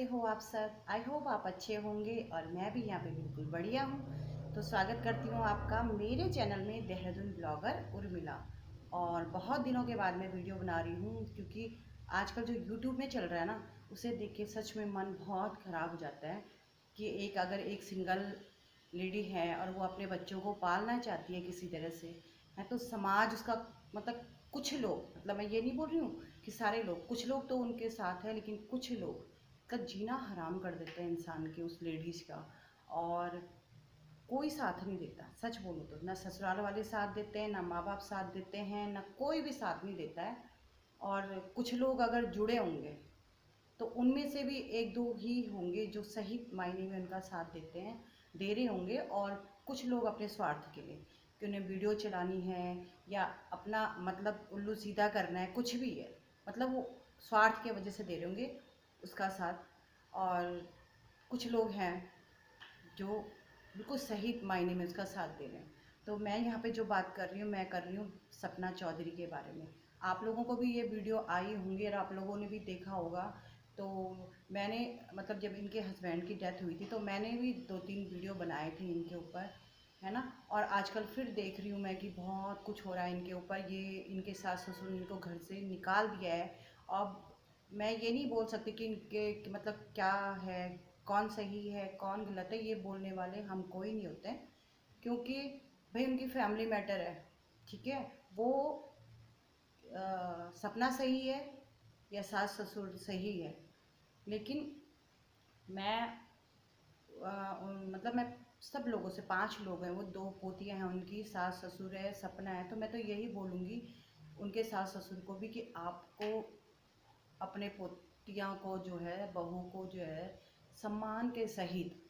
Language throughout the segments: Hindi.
कैसे हो आप सब। आई होप आप अच्छे होंगे और मैं भी यहाँ पे बिल्कुल बढ़िया हूँ। तो स्वागत करती हूँ आपका मेरे चैनल में देहरादून ब्लॉगर उर्मिला। और बहुत दिनों के बाद मैं वीडियो बना रही हूँ क्योंकि आजकल जो यूट्यूब में चल रहा है ना, उसे देख के सच में मन बहुत ख़राब हो जाता है कि अगर एक सिंगल लेडी है और वो अपने बच्चों को पालना चाहती है किसी तरह से, है तो समाज उसका मतलब कुछ लोग, मतलब मैं ये नहीं बोल रही हूँ कि सारे लोग, कुछ लोग तो उनके साथ है लेकिन कुछ लोग का जीना हराम कर देते हैं इंसान के, उस लेडीज़ का। और कोई साथ नहीं देता, सच बोलो तो ना ससुराल वाले साथ देते हैं, ना माँ बाप साथ देते हैं, ना कोई भी साथ नहीं देता है। और कुछ लोग अगर जुड़े होंगे तो उनमें से भी एक दो ही होंगे जो सही मायने में उनका साथ देते हैं, दे रहे होंगे। और कुछ लोग अपने स्वार्थ के लिए, कि उन्हें वीडियो चलानी है या अपना मतलब उल्लू सीधा करना है, कुछ भी है, मतलब वो स्वार्थ की वजह से दे रहे होंगे उसका साथ। और कुछ लोग हैं जो बिल्कुल सही मायने में उसका साथ दे रहे हैं। तो मैं यहाँ पे जो बात कर रही हूँ, मैं कर रही हूँ सपना चौधरी के बारे में। आप लोगों को भी ये वीडियो आई होंगी और आप लोगों ने भी देखा होगा। तो मैंने मतलब जब इनके हस्बैंड की डेथ हुई थी तो मैंने भी 2-3 वीडियो बनाए थे इनके ऊपर, है ना। और आजकल फिर देख रही हूँ मैं कि बहुत कुछ हो रहा है इनके ऊपर। ये इनके सास ससुर ने इनको घर से निकाल दिया है। अब मैं ये नहीं बोल सकती कि इनके कि मतलब क्या है, कौन सही है कौन गलत है, ये बोलने वाले हम कोई नहीं होते हैं। क्योंकि भाई उनकी फैमिली मैटर है, ठीक है। वो सपना सही है या सास ससुर सही है, लेकिन मैं मतलब मैं सब लोगों से, 5 लोग हैं, वो 2 पोतियाँ हैं उनकी, सास ससुर है, सपना है, तो मैं तो यही बोलूँगी उनके सास ससुर को भी कि आपको अपने पोतियाँ को जो है, बहू को जो है, सम्मान के सहित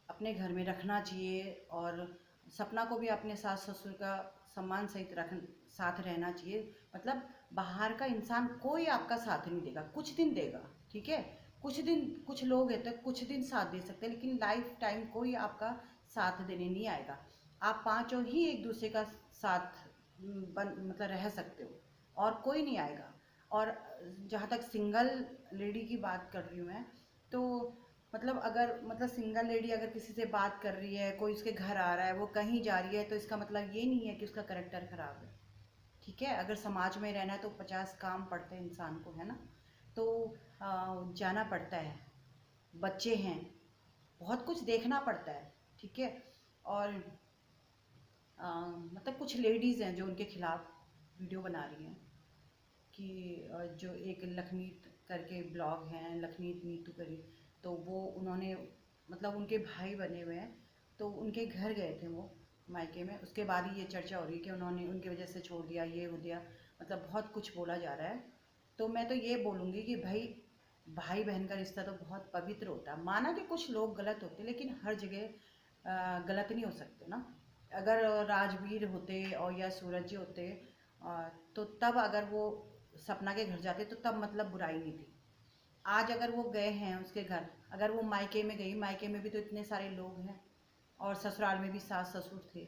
अपने घर में रखना चाहिए। और सपना को भी अपने सास ससुर का सम्मान सहित रख साथ रहना चाहिए। मतलब बाहर का इंसान कोई आपका साथ नहीं देगा, कुछ दिन देगा, ठीक है। कुछ दिन कुछ लोग हैं तो कुछ दिन साथ दे सकते हैं, लेकिन लाइफ टाइम कोई आपका साथ देने नहीं आएगा। आप पांचों ही एक दूसरे का साथ मतलब रह सकते हो, और कोई नहीं आएगा। और जहाँ तक सिंगल लेडी की बात कर रही हूँ मैं, तो मतलब अगर मतलब सिंगल लेडी अगर किसी से बात कर रही है, कोई उसके घर आ रहा है, वो कहीं जा रही है, तो इसका मतलब ये नहीं है कि उसका करेक्टर खराब है, ठीक है। अगर समाज में रहना है तो 50 काम पड़ते हैं इंसान को, है ना। तो जाना पड़ता है, बच्चे हैं, बहुत कुछ देखना पड़ता है, ठीक है। और मतलब कुछ लेडीज़ हैं जो उनके खिलाफ वीडियो बना रही हैं कि जो एक लखमीत करके ब्लॉग हैं, लखमीत नीतू करी, तो वो उन्होंने मतलब उनके भाई बने हुए हैं, तो उनके घर गए थे वो मायके में। उसके बाद ही ये चर्चा हो रही है कि उन्होंने उनकी वजह से छोड़ दिया, ये हो दिया, मतलब बहुत कुछ बोला जा रहा है। तो मैं तो ये बोलूँगी कि भाई, भाई बहन का रिश्ता तो बहुत पवित्र होता है। माना कि कुछ लोग गलत होते, लेकिन हर जगह गलत नहीं हो सकते ना। अगर राजवीर होते और या सूरज जी होते, तो तब अगर वो सपना के घर जाते तो तब मतलब बुराई नहीं थी। आज अगर वो गए हैं उसके घर, अगर वो मायके में गई, मायके में भी तो इतने सारे लोग हैं, और ससुराल में भी सास ससुर थे,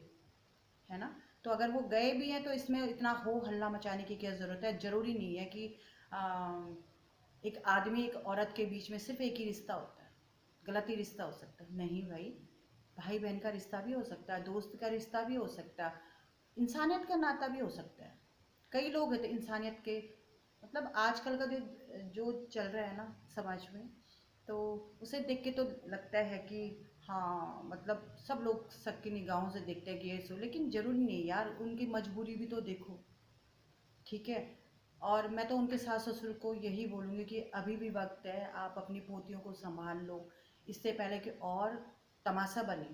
है ना। तो अगर वो गए भी हैं तो इसमें इतना हो हल्ला मचाने की क्या ज़रूरत है। ज़रूरी नहीं है कि एक आदमी एक औरत के बीच में सिर्फ एक ही रिश्ता होता है, गलत ही रिश्ता हो सकता है। नहीं भाई, भाई बहन का रिश्ता भी हो सकता है, दोस्त का रिश्ता भी हो सकता है, इंसानियत का नाता भी हो सकता है। कई लोग हैं तो इंसानियत के, मतलब आजकल का जो जो चल रहा है ना समाज में, तो उसे देख के तो लगता है कि हाँ, मतलब सब लोग सबकी निगाहों से देखते हैं कि ये सो, लेकिन ज़रूरी नहीं यार, उनकी मजबूरी भी तो देखो, ठीक है। और मैं तो उनके सास ससुर को यही बोलूँगी कि अभी भी वक्त है, आप अपनी पोतियों को संभाल लो, इससे पहले कि और तमाशा बने,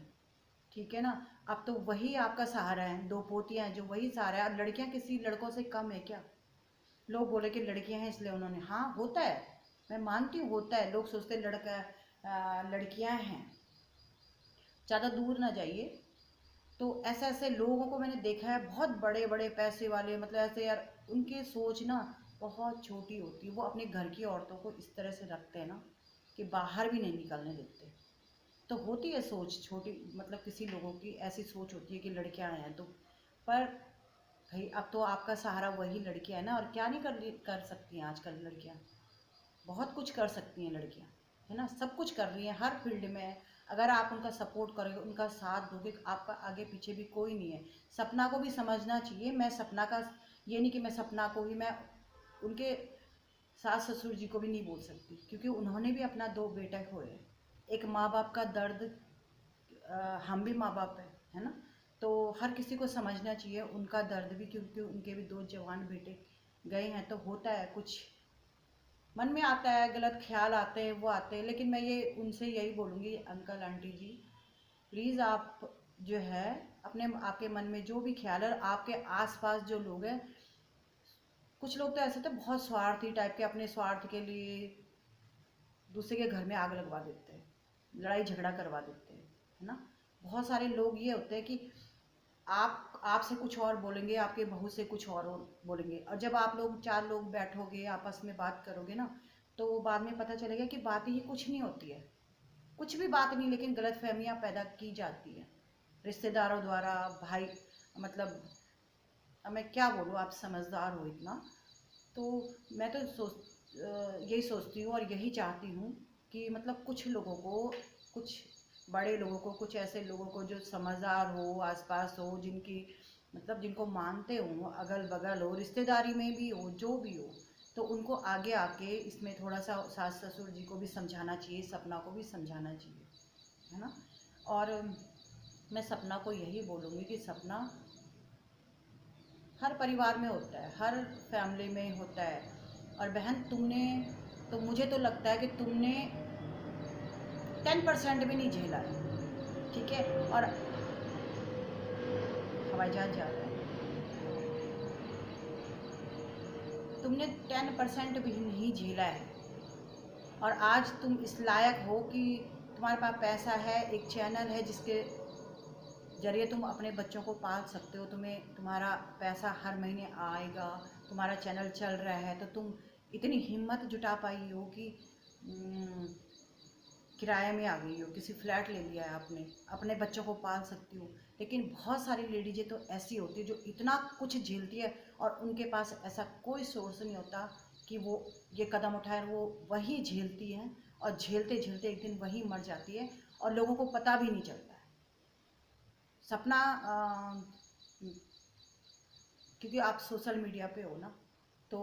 ठीक है ना। अब तो वही आपका सहारा है, 2 पोतियाँ हैं जो वही सहारा है। और लड़कियाँ किसी लड़कों से कम है क्या? लोग बोले कि लड़कियां हैं इसलिए उन्होंने, हाँ होता है, मैं मानती हूँ होता है, लोग सोचते हैं लड़कियां हैं, ज़्यादा दूर ना जाइए। तो ऐसे ऐसे लोगों को मैंने देखा है, बहुत बड़े बड़े पैसे वाले, मतलब ऐसे यार, उनकी सोच ना बहुत छोटी होती है। वो अपने घर की औरतों को इस तरह से रखते हैं ना कि बाहर भी नहीं निकलने देते। तो होती है सोच छोटी, मतलब किसी लोगों की ऐसी सोच होती है कि लड़कियां हैं तो। पर भाई अब तो आपका सहारा वही लड़कियां है ना, और क्या नहीं कर सकती हैं आजकल लड़कियां। बहुत कुछ कर सकती हैं लड़कियां, है ना, सब कुछ कर रही हैं हर फील्ड में। अगर आप उनका सपोर्ट करोगे, उनका साथ दोगे, आपका आगे पीछे भी कोई नहीं है। सपना को भी समझना चाहिए। मैं सपना का ये नहीं कि मैं सपना को ही, मैं उनके सास ससुर जी को भी नहीं बोल सकती, क्योंकि उन्होंने भी अपना 2 बेटे खोए। एक माँ बाप का दर्द, हम भी माँ बाप है ना, तो हर किसी को समझना चाहिए उनका दर्द भी, क्योंकि उनके भी 2 जवान बेटे गए हैं। तो होता है, कुछ मन में आता है, गलत ख्याल आते हैं, वो आते हैं, लेकिन मैं ये उनसे यही बोलूँगी, अंकल आंटी जी प्लीज़ आप जो है अपने, आपके मन में जो भी ख्याल है, और आपके आसपास जो लोग हैं, कुछ लोग तो ऐसे तो बहुत स्वार्थी टाइप के, अपने स्वार्थ के लिए दूसरे के घर में आग लगवा देते हैं, लड़ाई झगड़ा करवा देते हैं, है ना। बहुत सारे लोग ये होते हैं कि आपसे कुछ और बोलेंगे, आपके बहू से कुछ और बोलेंगे, और जब आप लोग 4 लोग बैठोगे आपस में बात करोगे ना, तो बाद में पता चलेगा कि बात ही कुछ नहीं होती है, कुछ भी बात नहीं, लेकिन गलतफहमियां पैदा की जाती हैं रिश्तेदारों द्वारा, भाई, मतलब अब मैं क्या बोलूँ, आप समझदार हो इतना। तो मैं तो यही सोचती हूँ और यही चाहती हूँ कि मतलब कुछ लोगों को, कुछ बड़े लोगों को, कुछ ऐसे लोगों को जो समझदार हो, आसपास हो, जिनकी मतलब जिनको मानते हो, अगल बगल हो, रिश्तेदारी में भी हो, जो भी हो, तो उनको आगे आके इसमें थोड़ा सा सास ससुर जी को भी समझाना चाहिए, सपना को भी समझाना चाहिए, है ना। और मैं सपना को यही बोलूँगी कि सपना हर परिवार में होता है, हर फैमिली में होता है। और बहन तुमने, तो मुझे तो लगता है कि तुमने 10% भी नहीं झेला है, ठीक है। और हवाई जहाज जा रहा है, तुमने 10% भी नहीं झेला है, और आज तुम इस लायक हो कि तुम्हारे पास पैसा है, एक चैनल है जिसके जरिए तुम अपने बच्चों को पाल सकते हो, तुम्हें तुम्हारा पैसा हर महीने आएगा, तुम्हारा चैनल चल रहा है, तो तुम इतनी हिम्मत जुटा पाई हो कि किराए में आ गई हो, किसी फ्लैट ले लिया है आपने, अपने बच्चों को पाल सकती हो। लेकिन बहुत सारी लेडीजें तो ऐसी होती है जो इतना कुछ झेलती है, और उनके पास ऐसा कोई सोर्स नहीं होता कि वो ये कदम उठाए, वो वही झेलती हैं, और झेलते झेलते एक दिन वही मर जाती है, और लोगों को पता भी नहीं चलता है। सपना क्योंकि आप सोशल मीडिया पे हो ना, तो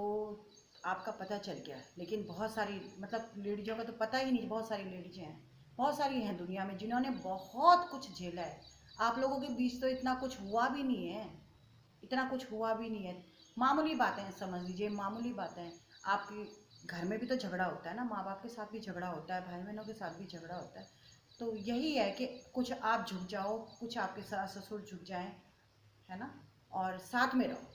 आपका पता चल गया, लेकिन बहुत सारी मतलब लेडीज़ों का तो पता ही नहीं, बहुत सारी लेडीज़ें हैं, बहुत सारी हैं दुनिया में जिन्होंने बहुत कुछ झेला है। आप लोगों के बीच तो इतना कुछ हुआ भी नहीं है, इतना कुछ हुआ भी नहीं है, मामूली बातें हैं, समझ लीजिए मामूली बातें हैं। आपके घर में भी तो झगड़ा होता है ना, माँ बाप के साथ भी झगड़ा होता है, भाई बहनों के साथ भी झगड़ा होता है। तो यही है कि कुछ आप झुक जाओ, कुछ आपके सास ससुर झुक जाएं, है ना, और साथ में रहो।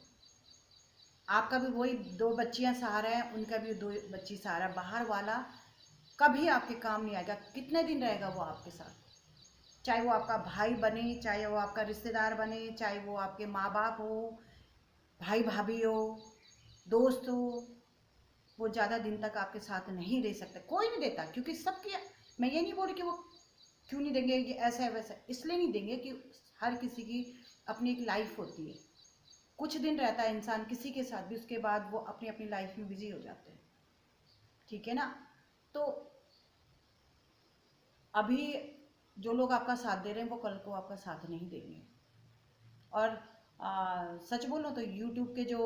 आपका भी वही 2 बच्चियां सहारा है, उनका भी 2 बच्ची सहारा, बाहर वाला कभी आपके काम नहीं आएगा, कितने दिन रहेगा वो आपके साथ, चाहे वो आपका भाई बने, चाहे वो आपका रिश्तेदार बने, चाहे वो आपके माँ बाप हो, भाई भाभी हो, दोस्त हो, वो ज़्यादा दिन तक आपके साथ नहीं रह सकता, कोई नहीं देता, क्योंकि सबकी, मैं ये नहीं बोल रही कि वो क्यों नहीं देंगे, ये ऐसा है वैसा, इसलिए नहीं देंगे कि हर किसी की अपनी एक लाइफ होती है, कुछ दिन रहता है इंसान किसी के साथ भी, उसके बाद वो अपनी अपनी लाइफ में बिजी हो जाते हैं, ठीक है ना। तो अभी जो लोग आपका साथ दे रहे हैं वो कल को आपका साथ नहीं देंगे। और सच बोलो तो यूट्यूब के जो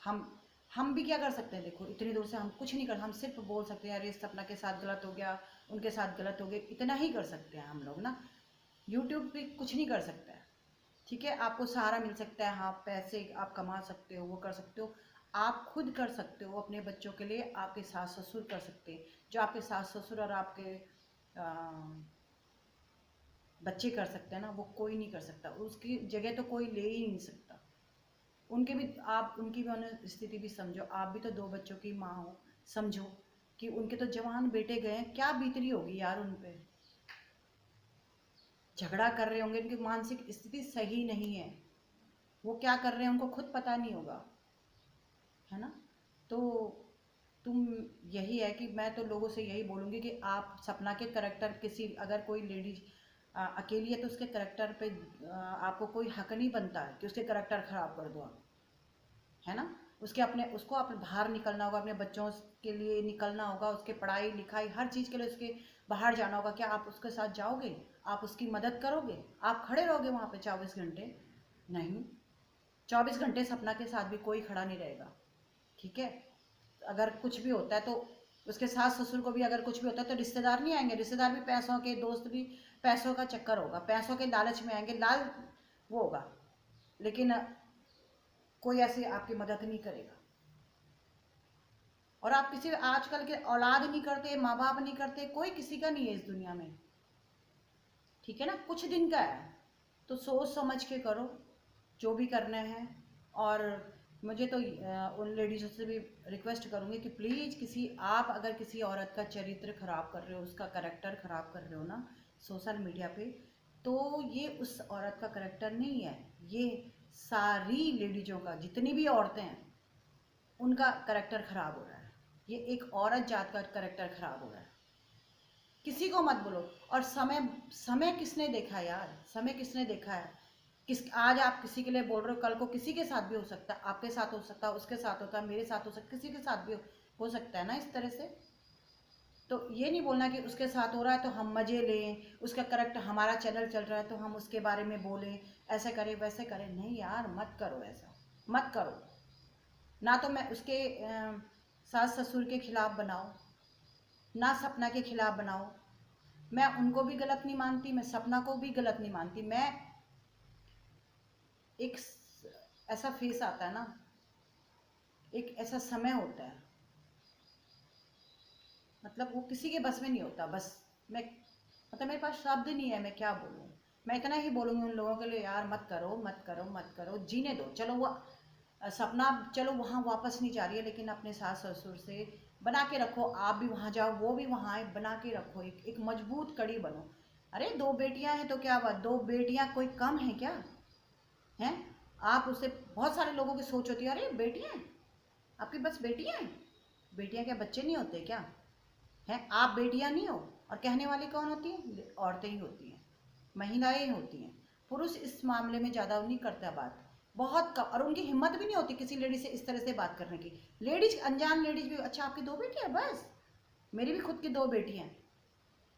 हम हम भी क्या कर सकते हैं, देखो इतनी दूर से हम कुछ नहीं कर, हम सिर्फ बोल सकते हैं अरे सपना के साथ गलत हो गया, उनके साथ गलत हो गया, इतना ही कर सकते हैं हम लोग ना। यूट्यूब पे कुछ नहीं कर सकता है, ठीक है। आपको सहारा मिल सकता है, हाँ पैसे आप कमा सकते हो, वो कर सकते हो, आप खुद कर सकते हो अपने बच्चों के लिए, आपके सास ससुर कर सकते हैं, जो आपके सास ससुर और आपके बच्चे कर सकते हैं ना, वो कोई नहीं कर सकता, उसकी जगह तो कोई ले ही नहीं सकता। उनके भी, आप उनकी भी स्थिति भी समझो, आप भी तो 2 बच्चों की माँ हो, समझो कि उनके तो जवान बेटे गए हैं, क्या बीतरी होगी यार उन पे, झगड़ा कर रहे होंगे, उनकी मानसिक स्थिति सही नहीं है, वो क्या कर रहे हैं उनको खुद पता नहीं होगा, है ना। तो तुम, यही है कि मैं तो लोगों से यही बोलूँगी कि आप सपना के करैक्टर, किसी अगर कोई लेडीज अकेली है तो उसके करैक्टर पे आपको कोई हक नहीं बनता है कि उसके करैक्टर ख़राब कर दो आप, है ना। उसको अपने बाहर निकलना होगा, अपने बच्चों के लिए निकलना होगा, उसके पढ़ाई लिखाई हर चीज़ के लिए उसके बाहर जाना होगा। क्या आप उसके साथ जाओगे? आप उसकी मदद करोगे? आप खड़े रहोगे वहाँ पे 24 घंटे? नहीं। 24 घंटे सपना के साथ भी कोई खड़ा नहीं रहेगा। ठीक है? अगर कुछ भी होता है तो उसके सास ससुर को भी अगर कुछ भी होता है तो रिश्तेदार नहीं आएंगे। रिश्तेदार भी पैसों के, दोस्त भी पैसों का चक्कर होगा, पैसों के लालच में आएंगे, लाल वो होगा, लेकिन कोई ऐसे आपकी मदद नहीं करेगा। और आप किसी आजकल के औलाद नहीं करते, माँ बाप नहीं करते, कोई किसी का नहीं है इस दुनिया में। ठीक है ना? कुछ दिन का है तो सोच समझ के करो जो भी करना है। और मुझे तो उन लेडीज़ों से भी रिक्वेस्ट करूँगी कि प्लीज़ आप अगर किसी औरत का चरित्र खराब कर रहे हो, उसका करेक्टर खराब कर रहे हो ना सोशल मीडिया पे, तो ये उस औरत का करेक्टर नहीं है, ये सारी लेडीज़ों का, जितनी भी औरतें हैं उनका करेक्टर खराब हो रहा है। ये एक औरत जात का करेक्टर खराब हो रहा है। किसी को मत बोलो। और समय समय किसने देखा यार? समय किसने देखा है? आज आप किसी के लिए बोल रहे हो, कल को किसी के साथ भी हो सकता है। आपके साथ हो सकता है, उसके साथ होता है, मेरे साथ हो सकता है, किसी के साथ भी हो सकता है ना इस तरह से। तो ये नहीं बोलना कि उसके साथ हो रहा है तो हम मजे लें, उसका करेक्टर, हमारा चैनल चल रहा है तो हम उसके बारे में बोलें, ऐसे करें वैसे करें। नहीं यार, मत करो ऐसा, मत करो। ना तो मैं उसके सास ससुर के खिलाफ बनाओ, ना सपना के खिलाफ बनाओ। मैं उनको भी गलत नहीं मानती, मैं सपना को भी गलत नहीं मानती। मैं एक ऐसा फेस आता है ना, एक ऐसा समय होता है, मतलब वो किसी के बस में नहीं होता। बस मैं, मतलब मेरे पास शब्द नहीं है, मैं क्या बोलूँ। मैं इतना ही बोलूँगी उन लोगों के लिए, यार मत करो, मत करो, मत करो, जीने दो। चलो वो सपना, चलो वहाँ वापस नहीं जा रही है, लेकिन अपने सास ससुर से बना के रखो। आप भी वहाँ जाओ, वो भी वहाँ आए, बना के रखो, एक मजबूत कड़ी बनो। अरे 2 बेटियां हैं तो क्या बात, 2 बेटियां कोई कम है क्या? हैं? आप उससे, बहुत सारे लोगों की सोच होती है, अरे बेटियां हैं, आपकी बस बेटियां हैं? बेटियां क्या बच्चे नहीं होते क्या? हैं? आप बेटियां नहीं हो? और कहने वाली कौन होती है? औरतें ही होती हैं, महिलाएं ही होती हैं। पुरुष इस मामले में ज़्यादा नहीं करता बात, बहुत कम। और उनकी हिम्मत भी नहीं होती किसी लेडीज से इस तरह से बात करने की। लेडीज, अनजान लेडीज भी, अच्छा आपकी 2 बेटियां? बस मेरी भी खुद की 2 बेटियां हैं,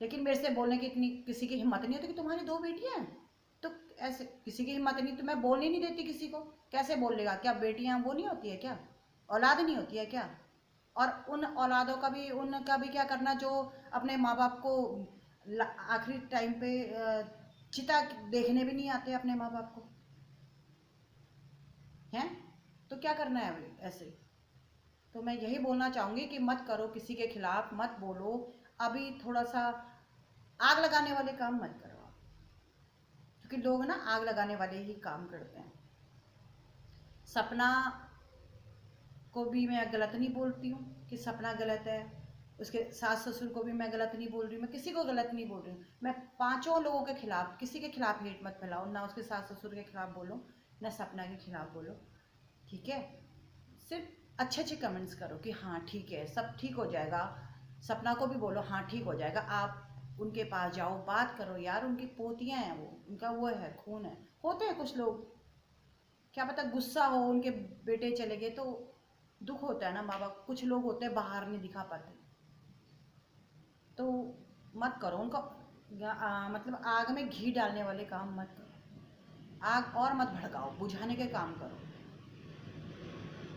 लेकिन मेरे से बोलने की इतनी किसी की हिम्मत नहीं होती कि तुम्हारी 2 बेटियां हैं। तो ऐसे किसी की हिम्मत नहीं, तो मैं बोलने नहीं देती किसी को। कैसे बोल लेगा? क्या बेटियां वो नहीं होती है क्या? औलाद नहीं होती है क्या? और उन औलादों का भी, उनका भी क्या करना जो अपने माँ बाप को आखिरी टाइम पे चिता देखने भी नहीं आते अपने माँ बाप को, हैं? तो क्या करना है अभी ऐसे? तो मैं यही बोलना चाहूँगी कि मत करो, किसी के खिलाफ मत बोलो। अभी थोड़ा सा आग लगाने वाले काम मत करो आप, क्योंकि लोग ना आग लगाने वाले ही काम करते हैं। सपना को भी मैं गलत नहीं बोलती हूँ कि सपना गलत है, उसके सास ससुर को भी मैं गलत नहीं बोल रही हूँ, मैं किसी को गलत नहीं बोल रही हूँ। मैं पांचों लोगों के खिलाफ, किसी के खिलाफ हेट मत फैलाओ, ना उसके सास ससुर के खिलाफ बोलो, ना सपना के खिलाफ बोलो। ठीक है? सिर्फ अच्छे अच्छे कमेंट्स करो कि हाँ ठीक है, सब ठीक हो जाएगा। सपना को भी बोलो हाँ ठीक हो जाएगा। आप उनके पास जाओ, बात करो यार, उनकी पोतियां हैं, वो उनका वो है, खून है। होते हैं कुछ लोग, क्या पता गुस्सा हो, उनके बेटे चले गए तो दुख होता है ना माँ बाप। कुछ लोग होते हैं बाहर नहीं दिखा पाते, तो मत करो उनका मतलब आग में घी डालने वाले काम मत करो। आग और मत भड़काओ, बुझाने के काम करो।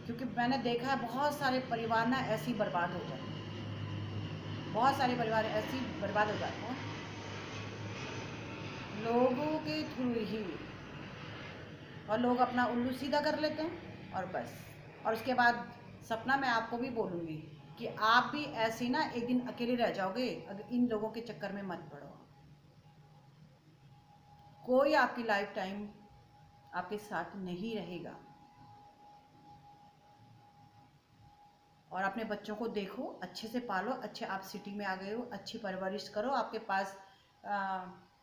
क्योंकि मैंने देखा है बहुत सारे परिवार ना ऐसे ही बर्बाद हो जाते हैं, बहुत सारे परिवार ऐसे ही बर्बाद हो जाते हैं लोगों के थ्रू ही। और लोग अपना उल्लू सीधा कर लेते हैं और बस। और उसके बाद सपना, मैं आपको भी बोलूँगी कि आप भी ऐसे ना एक दिन अकेले रह जाओगे अगर इन लोगों के चक्कर में मत पड़ो। कोई आपकी लाइफ टाइम आपके साथ नहीं रहेगा। और अपने बच्चों को देखो, अच्छे से पालो। अच्छे, आप सिटी में आ गए हो, अच्छी परवरिश करो। आपके पास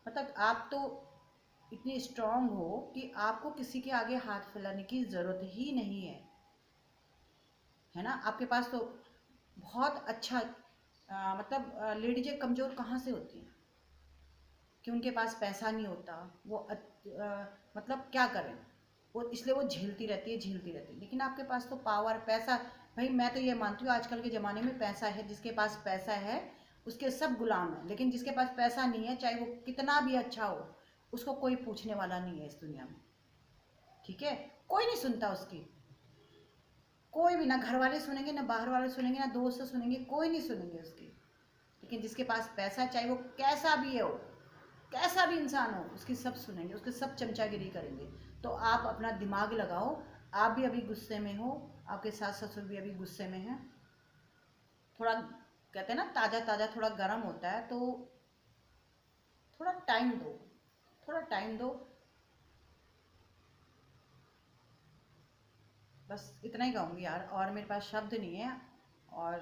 मतलब आप तो इतनी स्ट्रांग हो कि आपको किसी के आगे हाथ फैलाने की ज़रूरत ही नहीं है ना? आपके पास तो बहुत अच्छा मतलब लेडीजें कमज़ोर कहाँ से होती हैं कि उनके पास पैसा नहीं होता, वो मतलब क्या करें? और इसलिए वो झेलती रहती है, झेलती रहती है। लेकिन आपके पास तो पावर, पैसा, भाई मैं तो ये मानती हूँ आजकल के ज़माने में पैसा है, जिसके पास पैसा है उसके सब गुलाम हैं। लेकिन जिसके पास पैसा नहीं है, चाहे वो कितना भी अच्छा हो, उसको कोई पूछने वाला नहीं है इस दुनिया में, ठीक है? कोई नहीं सुनता उसकी, कोई भी, ना घर वाले सुनेंगे, ना बाहर वाले सुनेंगे, ना दोस्त सुनेंगे, कोई नहीं सुनेंगे उसकी। लेकिन जिसके पास पैसा, चाहे वो कैसा भी हो, कैसा भी इंसान हो, उसकी सब सुनेंगे, उसके सब चमचागिरी करेंगे। तो आप अपना दिमाग लगाओ। आप भी अभी गुस्से में हो, आपके सास ससुर भी अभी गुस्से में हैं। थोड़ा, कहते हैं ना, ताज़ा ताज़ा थोड़ा गर्म होता है, तो थोड़ा टाइम दो, थोड़ा टाइम दो। बस इतना ही कहूँगी यार, और मेरे पास शब्द नहीं है। और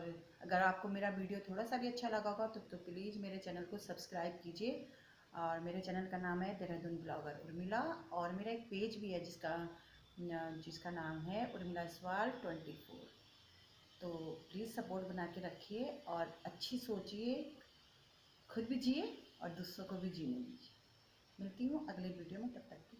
अगर आपको मेरा वीडियो थोड़ा सा भी अच्छा लगा होगा तो प्लीज़ मेरे चैनल को सब्सक्राइब कीजिए। और मेरे चैनल का नाम है देहरादून ब्लॉगर उर्मिला। और मेरा एक पेज भी है जिसका नाम है उर्मिला सवाल 24। तो प्लीज़ सपोर्ट बना के रखिए और अच्छी सोचिए, खुद भी जिए और दूसरों को भी जीने दीजिए। मिलती हूँ अगले वीडियो में, तब तक के